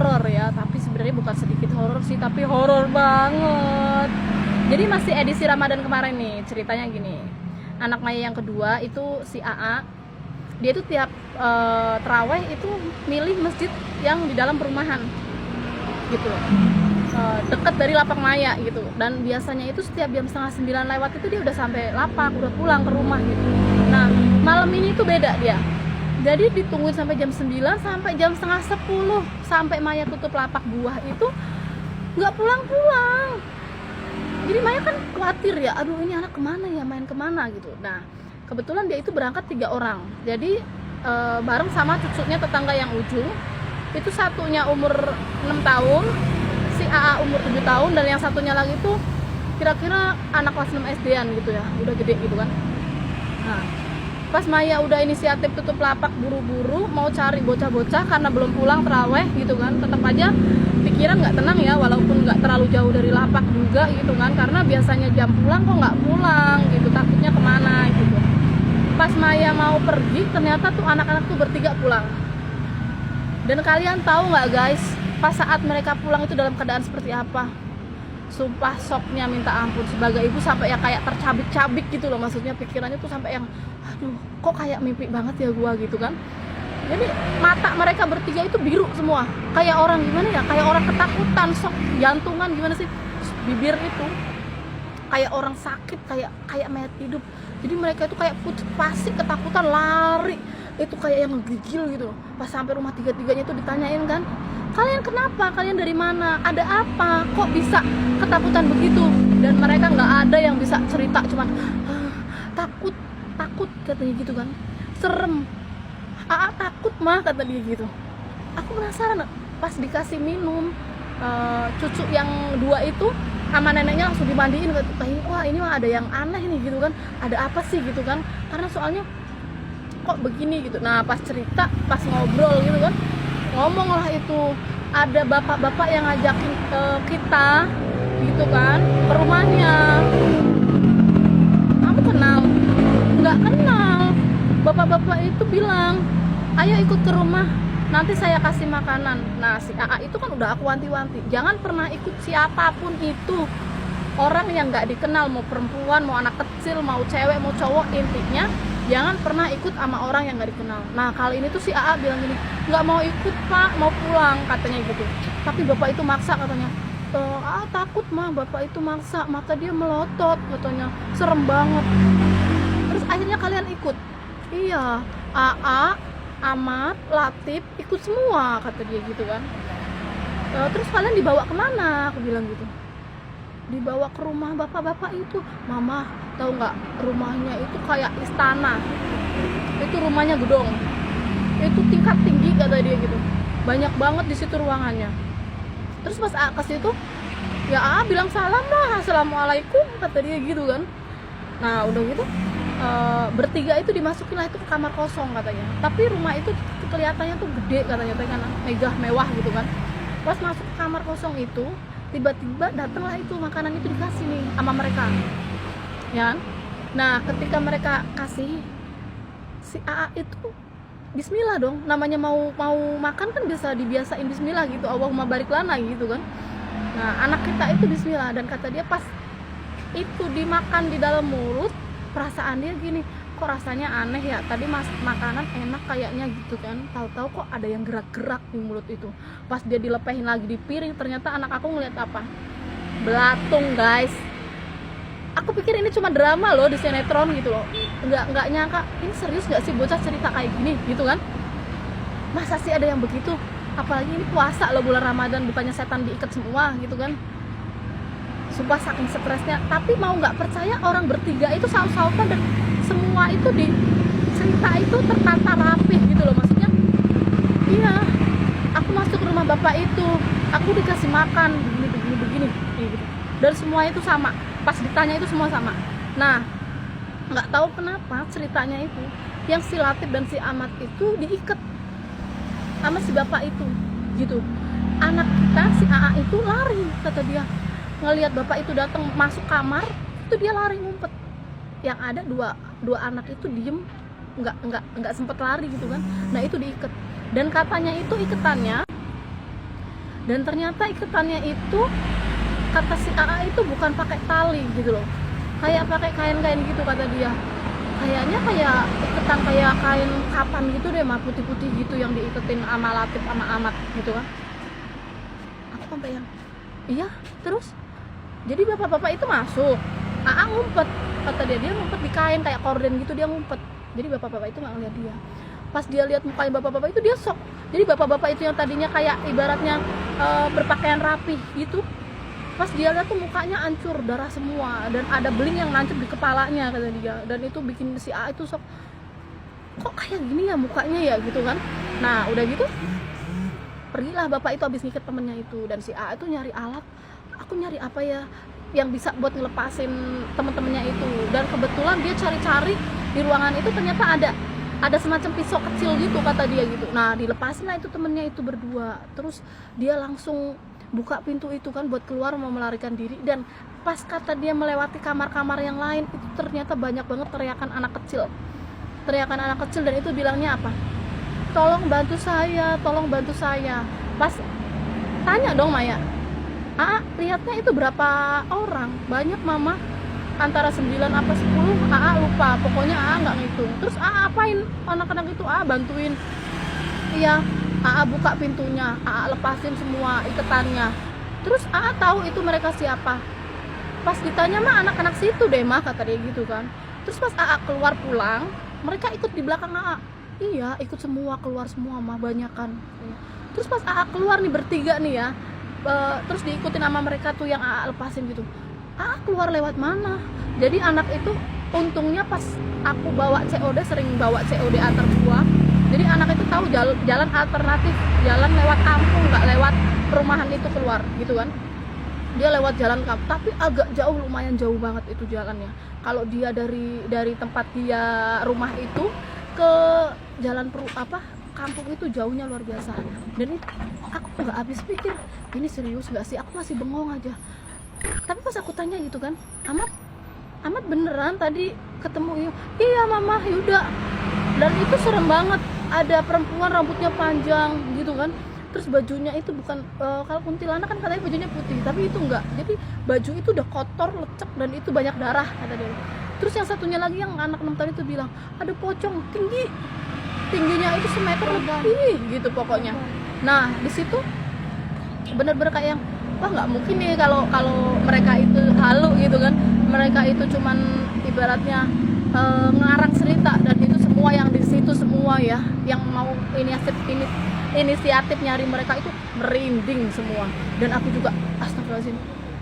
horor ya, tapi sebenarnya bukan sedikit horor sih, tapi horor banget. Jadi masih edisi Ramadan kemarin nih, ceritanya gini. Anak Maya yang kedua itu si AA, dia tuh tiap terawih itu milih masjid yang di dalam perumahan gitu, dekat dari lapak Maya gitu. Dan biasanya itu setiap jam setengah 9 lewat itu dia udah sampai lapak, udah pulang ke rumah gitu. Nah malam ini tuh beda dia, jadi ditungguin sampai jam 9 sampai jam setengah 10 sampai Maya tutup lapak buah itu nggak pulang-pulang. Jadi Maya kan khawatir ya, aduh ini anak kemana ya, main kemana gitu. Nah kebetulan dia itu berangkat 3 orang, jadi bareng sama cucunya tetangga yang ujung. Itu satunya umur 6 tahun, si AA umur 7 tahun, dan yang satunya lagi tuh kira-kira anak kelas 6 SD-an gitu ya, udah gede gitu kan. Nah pas Maya udah inisiatif tutup lapak buru-buru mau cari bocah-bocah karena belum pulang terawih gitu kan, tetap aja pikiran nggak tenang ya, walaupun nggak terlalu jauh dari lapak juga gitu kan, karena biasanya jam pulang kok nggak pulang gitu, takutnya kemana gitu. Pas Maya mau pergi ternyata tuh anak-anak tuh bertiga pulang. Dan kalian tahu nggak guys, pas saat mereka pulang itu dalam keadaan seperti apa? Sumpah shocknya minta ampun, sebagai ibu sampai ya kayak tercabik-cabik gitu loh, maksudnya pikirannya tuh sampai yang aduh kok kayak mimpi banget ya gua gitu kan. Jadi mata mereka bertiga itu biru semua, kayak orang gimana ya, kayak orang ketakutan, shock, jantungan gimana sih, bibir itu kayak orang sakit, kayak mayat hidup. Jadi mereka itu kayak putus pasti ketakutan, lari itu kayak yang ngegigil gitu. Pas sampai rumah tiga-tiganya itu ditanyain kan, kalian kenapa, kalian dari mana, ada apa, kok bisa ketakutan begitu. Dan mereka nggak ada yang bisa cerita, cuman takut katanya gitu kan, serem, AA takut mah kata dia gitu. Aku penasaran, pas dikasih minum cucu yang 2 itu sama neneknya langsung dimandiin, kayak wah ini mah ada yang aneh nih gitu kan, ada apa sih gitu kan, karena soalnya kok begini gitu. Nah pas cerita, pas ngobrol gitu kan, ngomong lah itu ada bapak-bapak yang ngajakin kita gitu kan ke rumahnya. Kamu kenal? Nggak kenal. Bapak-bapak itu bilang ayo ikut ke rumah, nanti saya kasih makanan. Nah si AA itu kan udah aku wanti-wanti, jangan pernah ikut siapapun itu, orang yang nggak dikenal, mau perempuan, mau anak kecil, mau cewek, mau cowok, intinya jangan pernah ikut sama orang yang nggak dikenal. Nah kali ini tuh si AA bilang gini, nggak mau ikut pak, mau pulang katanya gitu. Tapi bapak itu maksa katanya, takut mah, bapak itu maksa, mata dia melotot katanya, serem banget. Terus akhirnya kalian ikut? Iya, AA, Ahmad, Latif ikut semua kata dia gitu kan. Terus kalian dibawa kemana? Aku bilang gitu. Dibawa ke rumah bapak-bapak itu. Mama tahu nggak, rumahnya itu kayak istana. Itu rumahnya gedong. Itu tingkat tinggi kata dia gitu. Banyak banget di situ ruangannya. Terus pas A ke situ, ya A bilang salam lah, assalamualaikum kata dia gitu kan. Nah udah gitu bertiga itu dimasukin lah itu ke kamar kosong katanya. Tapi rumah itu kelihatannya tuh gede katanya, kan megah mewah gitu kan. Pas masuk ke kamar kosong itu, tiba-tiba datanglah itu makanan itu dikasih nih sama mereka ya. Nah ketika mereka kasih, si AA itu bismillah dong, namanya mau makan kan bisa dibiasain bismillah gitu, Allahumma barik lana gitu kan. Nah anak kita itu bismillah, dan kata dia pas itu dimakan di dalam mulut, perasaan dia gini, kok rasanya aneh ya, tadi makanan enak kayaknya gitu kan, tahu-tahu kok ada yang gerak-gerak di mulut itu. Pas dia dilepehin lagi di piring, ternyata anak aku ngeliat apa? Belatung guys. Aku pikir ini cuma drama loh di sinetron gitu loh, nggak nyangka ini serius nggak sih bocah cerita kayak gini gitu kan. Masa sih ada yang begitu, apalagi ini puasa loh, bulan Ramadan, bukannya setan diikat semua gitu kan. Sumpah saking stresnya. Tapi mau nggak percaya, orang bertiga itu saut-sautan dan semua itu di cerita itu tertata rapi gitu loh, maksudnya iya, aku masuk ke rumah bapak itu, aku dikasih makan begini gitu. Dan semua itu sama, pas ditanya itu semua sama. Nah nggak tahu kenapa ceritanya itu yang si Latif dan si Ahmad itu diikat sama si bapak itu gitu. Anak kita si AA itu lari kata dia, ngelihat bapak itu datang masuk kamar itu dia lari ngumpet. Yang ada dua anak itu diem, nggak sempet lari gitu kan. Nah itu diikat, dan katanya itu iketannya Dan ternyata ikatannya itu, kata si AA itu bukan pakai tali gitu loh, kayak pakai kain-kain gitu kata dia. Kayaknya kayak iketan kayak kain kapan gitu deh, mah putih-putih gitu yang diiketin sama Latif sama Amat gitu kan. Aku sampai yang iya, terus jadi bapak-bapak itu masuk, AA ngumpet, kata dia ngumpet di kain kayak korden gitu, dia ngumpet. Jadi bapak-bapak itu nggak ngeliat dia. Pas dia lihat mukanya bapak-bapak itu, dia shock. Jadi bapak-bapak itu yang tadinya kayak ibaratnya berpakaian rapi gitu, pas dia lihat tuh mukanya hancur, darah semua, dan ada beling yang nancep di kepalanya kata dia. Dan itu bikin si A itu shock, kok kayak gini ya mukanya ya gitu kan. Nah udah gitu pergilah bapak itu habis ngikat temennya itu, dan si A itu nyari alat, aku nyari apa ya yang bisa buat ngelepasin temen-temennya itu. Dan kebetulan dia cari-cari di ruangan itu, ternyata ada semacam pisau kecil gitu kata dia gitu. Nah dilepasin lah itu temennya itu berdua. Terus dia langsung buka pintu itu kan buat keluar mau melarikan diri. Dan pas kata dia melewati kamar-kamar yang lain, itu ternyata banyak banget teriakan anak kecil. Teriakan anak kecil, dan itu bilangnya apa? Tolong bantu saya, tolong bantu saya. Pas tanya dong Maya, lihatnya itu berapa orang? Banyak mama, antara 9 apa 10, lupa, pokoknya nggak ngitung. Terus apain anak-anak itu? Bantuin. Iya, buka pintunya, lepasin semua iketannya. Terus tahu itu mereka siapa. Pas ditanya mah anak-anak situ deh mah, kata dia gitu kan. Terus pas keluar pulang, mereka ikut di belakang Iya, ikut semua, keluar semua mah, banyakan. Terus pas keluar nih bertiga nih ya, terus diikutin sama mereka tuh yang lepasin gitu. Keluar lewat mana? Jadi anak itu untungnya pas aku bawa COD, sering bawa COD antar gua. Jadi anak itu tahu jalan alternatif, jalan lewat kampung, nggak lewat perumahan itu keluar gitu kan. Dia lewat jalan kampung, tapi agak jauh, lumayan jauh banget itu jalannya. Kalau dia dari tempat dia rumah itu ke jalan kampung itu jauhnya luar biasa. Dan itu aku nggak habis pikir, ini serius nggak sih? Aku masih bengong aja. Tapi pas aku tanya gitu kan, Amat beneran tadi ketemu? Iya mama, yaudah. Dan itu serem banget, ada perempuan rambutnya panjang gitu kan. Terus bajunya itu bukan, kalau kuntilanak kan katanya bajunya putih, tapi itu enggak. Jadi baju itu udah kotor, lecek, dan itu banyak darah kata dia. Terus yang satunya lagi yang anak 6 tahun itu bilang, ada pocong tingginya itu semeter lebih gitu pokoknya. Nah di situ bener-bener kayak yang, wah nggak mungkin nih kalau mereka itu halu gitu kan. Mereka itu cuman ibaratnya ngarang cerita, dan itu semua yang di situ semua ya, yang mau inisiatif nyari mereka itu merinding semua. Dan aku juga astagfirullahaladzim.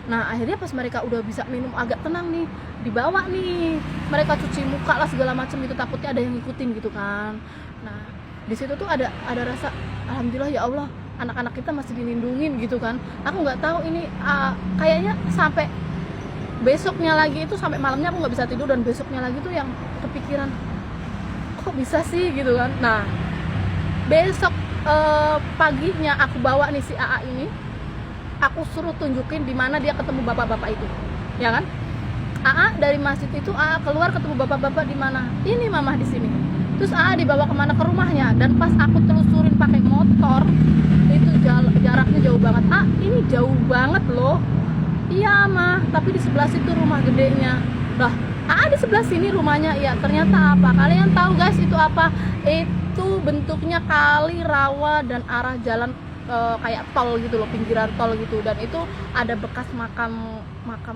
Nah akhirnya pas mereka udah bisa minum agak tenang nih, dibawa nih, mereka cuci muka lah segala macam itu, takutnya ada yang ngikutin gitu kan. Nah di situ tuh ada rasa alhamdulillah ya Allah, anak-anak kita masih dilindungin gitu kan. Aku nggak tahu ini kayaknya sampai besoknya lagi itu, sampai malamnya aku nggak bisa tidur, dan besoknya lagi tuh yang kepikiran kok bisa sih gitu kan. Nah besok paginya aku bawa nih si AA ini, aku suruh tunjukin di mana dia ketemu bapak-bapak itu, ya kan. Dari masjid itu keluar ketemu bapak-bapak di mana? Ini mamah di sini. Terus dibawa kemana? Ke rumahnya. Dan pas aku telusurin pakai motor, itu jaraknya jauh banget. Ini jauh banget loh. Iya mah, tapi di sebelah situ rumah gedenya. Lah, di sebelah sini rumahnya. Ya ternyata apa? Kalian tahu guys itu apa? Itu bentuknya kali rawa dan arah jalan kayak tol gitu loh, pinggiran tol gitu. Dan itu ada bekas makam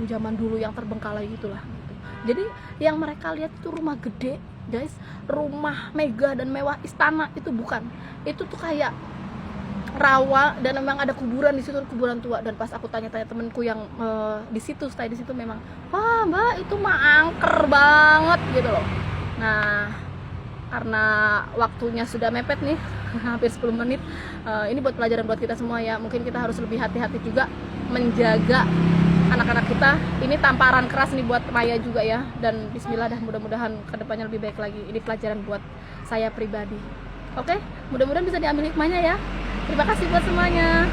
zaman dulu yang terbengkalai gitulah gitu. Jadi yang mereka lihat itu rumah gede guys, rumah megah dan mewah, istana itu bukan. Itu tuh kayak rawa, dan memang ada kuburan di situ, kuburan tua. Dan pas aku tanya-tanya temenku yang di situ, stay di situ, memang wah mbak itu mah angker banget gitu loh. Nah karena waktunya sudah mepet nih hampir 10 menit, ini buat pelajaran buat kita semua ya. Mungkin kita harus lebih hati-hati juga menjaga anak-anak kita. Ini tamparan keras nih buat Maya juga ya. Dan bismillah dah, mudah-mudahan kedepannya lebih baik lagi. Ini pelajaran buat saya pribadi. Oke, mudah-mudahan bisa diambil hikmahnya ya. Terima kasih buat semuanya.